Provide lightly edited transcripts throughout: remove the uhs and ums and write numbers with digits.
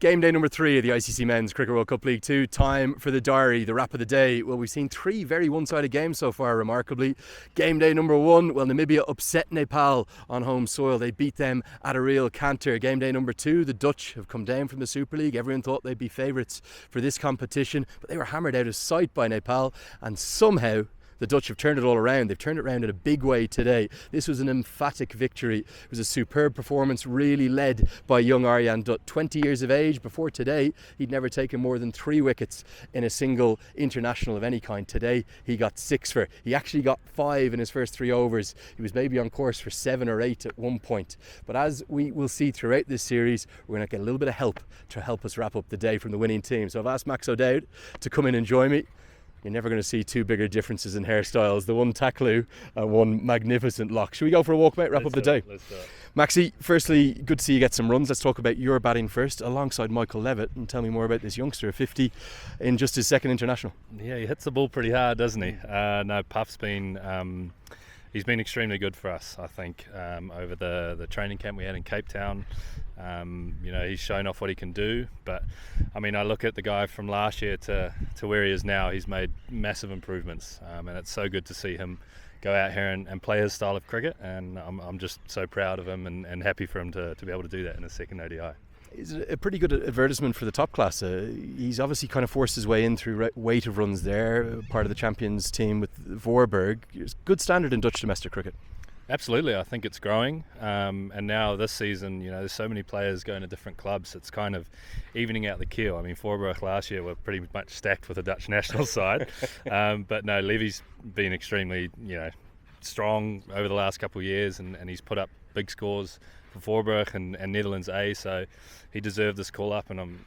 Game day number 3 of the ICC Men's Cricket World Cup League 2. Time for the diary, the wrap of the day. Well, we've seen 3 very one-sided games so far, remarkably. Game day number 1, well, Namibia upset Nepal on home soil. They beat them at a real canter. Game day number 2, the Dutch have come down from the Super League. Everyone thought they'd be favourites for this competition, but they were hammered out of sight by Nepal, and somehow the Dutch have turned it all around. They've turned it around in a big way today. This was an emphatic victory. It was a superb performance, really led by young Aryan Dutt. 20 years of age. Before today, he'd never taken more than 3 wickets in a single international of any kind. Today, he got 6 for. He actually got 5 in his first 3 overs. He was maybe on course for 7 or 8 at one point. But as we will see throughout this series, we're going to get a little bit of help to help us wrap up the day from the winning team. So I've asked Max O'Dowd to come in and join me. You're never going to see 2 bigger differences in hairstyles. The one tacklu and one magnificent lock. Should we go for a walk, mate? Wrap up the day. Let's do it. Maxie, firstly, good to see you get some runs. Let's talk about your batting first, alongside Michael Levitt, and tell me more about this youngster, 50 in just his second international. Yeah, he hits the ball pretty hard, doesn't he? No, Puff's been he's been extremely good for us, I think, over the training camp we had in Cape Town. He's shown off what he can do, but I mean, I look at the guy from last year to where he is now. He's made massive improvements, and it's so good to see him go out here and play his style of cricket, and I'm just so proud of him and happy for him to be able to do that in his second ODI. Is it a pretty good advertisement for the top class? He's obviously kind of forced his way in through weight of runs there, part of the champions team with Voorburg. Good standard in Dutch domestic cricket. Absolutely, I think it's growing, and now this season, there's so many players going to different clubs. It's kind of evening out the keel. I mean, Voorburg last year were pretty much stacked with the Dutch national side, but no, Levy's been extremely, strong over the last couple of years, and he's put up big scores for Voorburg and Netherlands A, so he deserved this call up, and I'm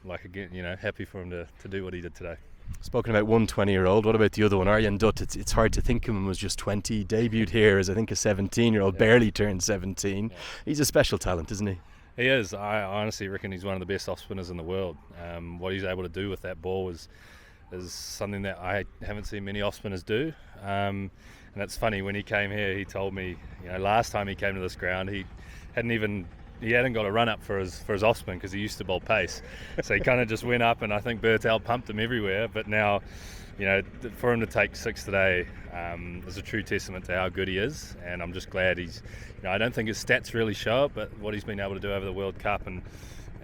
happy for him to do what he did today. Spoken about one 20-year-old, what about the other one, Aryan Dutt? It's hard to think of him as just 20. Debuted here as I think a 17-year-old, barely turned 17. Yeah. He's a special talent, isn't he? He is. I honestly reckon he's one of the best off spinners in the world. What he's able to do with that ball is something that I haven't seen many off spinners do. And it's funny, when he came here, he told me, last time he came to this ground, he hadn't got a run up for his off spin because he used to bowl pace, so he kind of just went up, and I think Bertel pumped him everywhere. But now, for him to take 6 today is a true testament to how good he is, and I'm just glad he's. I don't think his stats really show it, but what he's been able to do over the World Cup and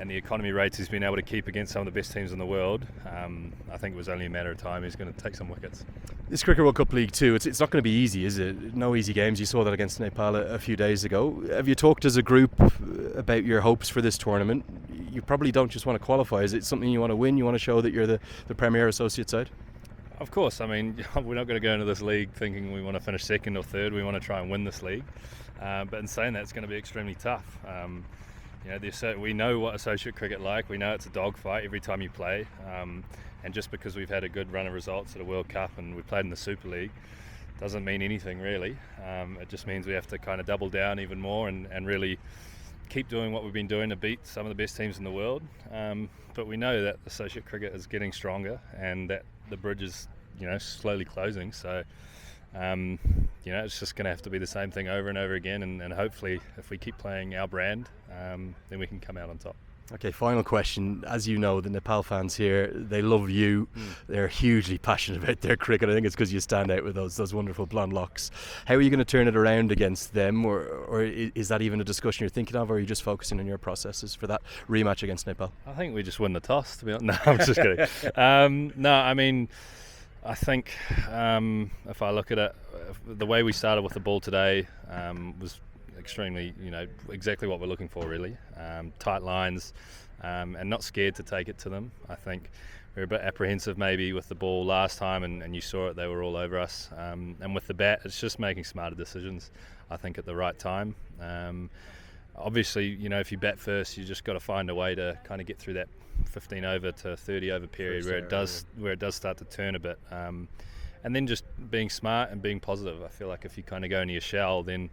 the economy rates he's been able to keep against some of the best teams in the world, I think it was only a matter of time he's going to take some wickets. This Cricket World Cup League 2, it's not going to be easy, is it? No easy games. You saw that against Nepal a few days ago. Have you talked as a group about your hopes for this tournament? You probably don't just want to qualify. Is it something you want to win? You want to show that you're the premier associate side? Of course. I mean, we're not going to go into this league thinking we want to finish second or third. We want to try and win this league. But in saying that, it's going to be extremely tough. We know what associate cricket like. We know it's a dogfight every time you play, and just because we've had a good run of results at a World Cup and we played in the Super League doesn't mean anything really. It just means we have to kind of double down even more and really keep doing what we've been doing to beat some of the best teams in the world. But we know that associate cricket is getting stronger and that the bridge is slowly closing. So it's just going to have to be the same thing over and over again, and hopefully if we keep playing our brand, then we can come out on top. Okay, final question. As you know, the Nepal fans here, they love you. They're hugely passionate about their cricket. I think it's because you stand out with those wonderful blonde locks. How are you going to turn it around against them, or is that even a discussion you're thinking of, or are you just focusing on your processes for that rematch against Nepal? I think we just win the toss, to be honest. No, I'm just kidding. I think if I look at it, the way we started with the ball today was extremely, exactly what we're looking for really. Tight lines and not scared to take it to them. I think we were a bit apprehensive maybe with the ball last time, and you saw it, they were all over us. And with the bat, it's just making smarter decisions, I think, at the right time. Obviously, if you bat first, you just got to find a way to kind of get through that 15 over to 30 over period where it does start to turn a bit, and then just being smart and being positive. I feel like if you kind of go into your shell, then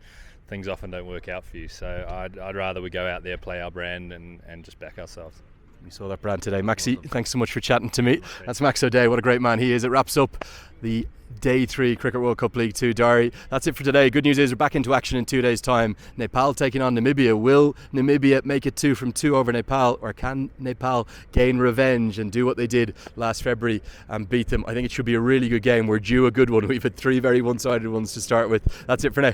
things often don't work out for you. So I'd rather we go out there, play our brand, and just back ourselves. We saw that brand today. Maxi, thanks so much for chatting to me. That's Max O'Day. What a great man he is. It wraps up the Day 3 Cricket World Cup League 2 diary. That's it for today. Good news is we're back into action in 2 days' time. Nepal taking on Namibia. Will Namibia make it 2 from 2 over Nepal, or can Nepal gain revenge and do what they did last February and beat them? I think it should be a really good game. We're due a good one. We've had 3 very one-sided ones to start with. That's it for now.